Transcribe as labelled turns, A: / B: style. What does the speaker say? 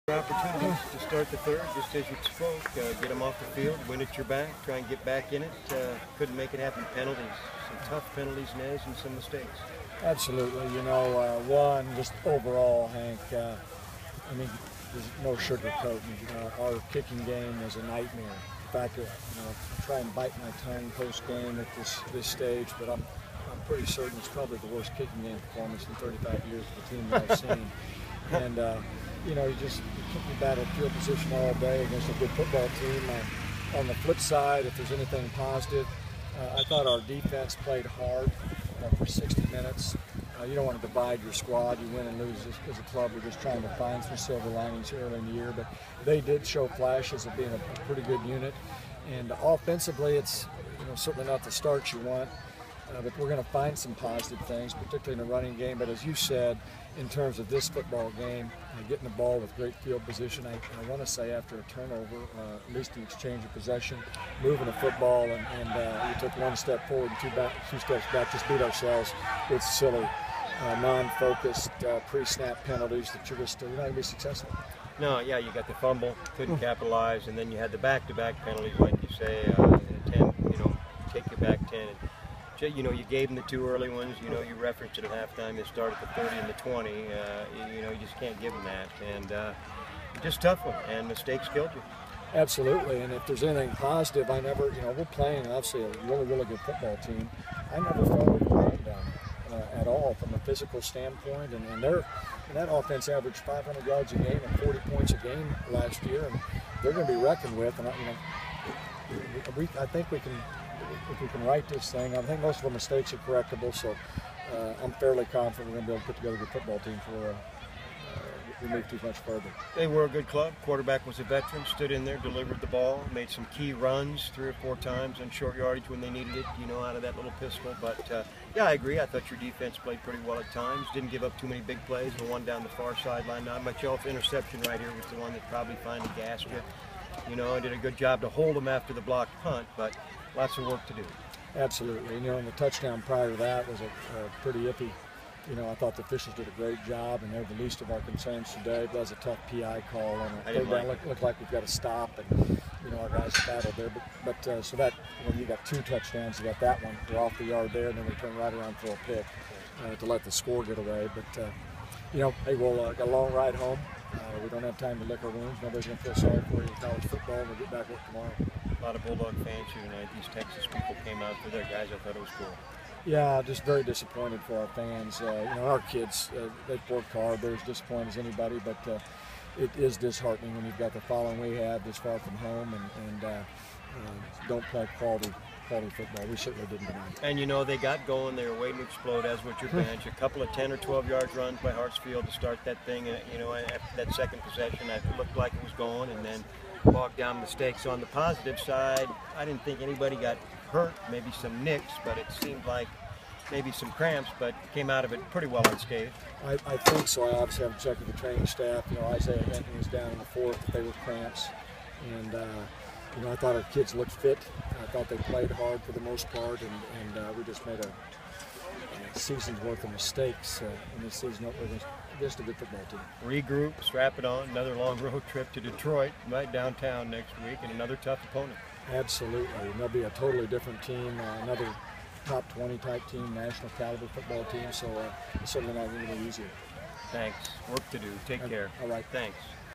A: Opportunities to start the third, just as you spoke, get them off the field, win at your back, try and get back in it. Couldn't make it happen. Penalties, some tough penalties, Nez, and some mistakes.
B: Absolutely. You know, one, just overall, Hank, I mean, there's no sugarcoating. Our kicking game is a nightmare. In fact, I try and bite my tongue post-game at this stage, but I'm pretty certain it's probably the worst kicking game performance in 35 years of the team that I've seen. And you know, you battle field position all day against a good football team. On the flip side, if there's anything positive, I thought our defense played hard for 60 minutes. You don't want to divide your squad. You win and lose as a club. We're just trying to find some silver linings early in the year. But they did show flashes of being a pretty good unit. And offensively, it's certainly not the start you want. But we're going to find some positive things, particularly in the running game. But as you said, in terms of this football game, getting the ball with great field position, I want to say after a turnover, at least the exchange of possession, moving the football, and we took one step forward and two steps back, just beat ourselves with silly, non-focused pre-snap penalties that you're not going to be successful.
A: No, yeah, you got the fumble, couldn't capitalize, and then you had the back-to-back penalties, like you say, 10, take your back 10. You gave them the two early ones. You referenced it at halftime. You start at the 30 and the 20. You just can't give them that. And just tough one. And mistakes killed you.
B: Absolutely. And if there's anything positive, we're playing obviously a really, really good football team. I never felt we were run down at all from a physical standpoint. And that offense averaged 500 yards a game and 40 points a game last year. And they're going to be reckoned with. And I think we can. If we can right this thing, I think most of our mistakes are correctable, so I'm fairly confident we're going to be able to put together a good football team for we move too much further.
A: They were a good club. Quarterback was a veteran, stood in there, delivered the ball, made some key runs 3 or 4 times on short yardage when they needed it, out of that little pistol. But yeah, I agree. I thought your defense played pretty well at times. Didn't give up too many big plays. The one down the far sideline, not much else. Interception right here was the one that probably finally gassed you. I did a good job to hold them after the blocked punt, but lots of work to do.
B: Absolutely. And the touchdown prior to that was a pretty iffy. I thought the officials did a great job, and they're the least of our concerns today. It was a tough PI call on a third down. Looked like we've got to stop, and our guys battled there. But so that when you got 2 touchdowns, you got that one. We're off the yard there, and then we turn right around for a pick to let the score get away. But hey, we'll got a long ride home. We don't have time to lick our wounds. Nobody's going to feel sorry for you in college football. We'll get back to work tomorrow.
A: A lot of Bulldog fans here tonight. These Texas people came out for their guys. I thought it was cool.
B: Yeah, just very disappointed for our fans. Our kids, they've worked hard. They're as disappointed as anybody, but it is disheartening when you've got the following we have this far from home and don't play quality football. We certainly didn't tonight.
A: And they got going. They were waiting to explode, as with your bench. A couple of 10 or 12 yard runs by Hartsfield to start that thing. After that second possession, it looked like it was going, and then bogged down mistakes. On the positive side, I didn't think anybody got hurt. Maybe some nicks, but it seemed like maybe some cramps, but came out of it pretty well unscathed.
B: I think so. I obviously haven't checked with the training staff. Isaiah Benton was down in the 4th. They were cramps, and I thought our kids looked fit. I thought they played hard for the most part, and we just made a season's worth of mistakes in this season. We're just a good football team.
A: Regroup, strap it on. Another long road trip to Detroit, right downtown next week, and another tough opponent.
B: Absolutely, and they'll be a totally different team. Another top 20 type team, national caliber football team. So it's certainly not going to be easier.
A: Thanks. Work to do. Take care.
B: All right.
A: Thanks.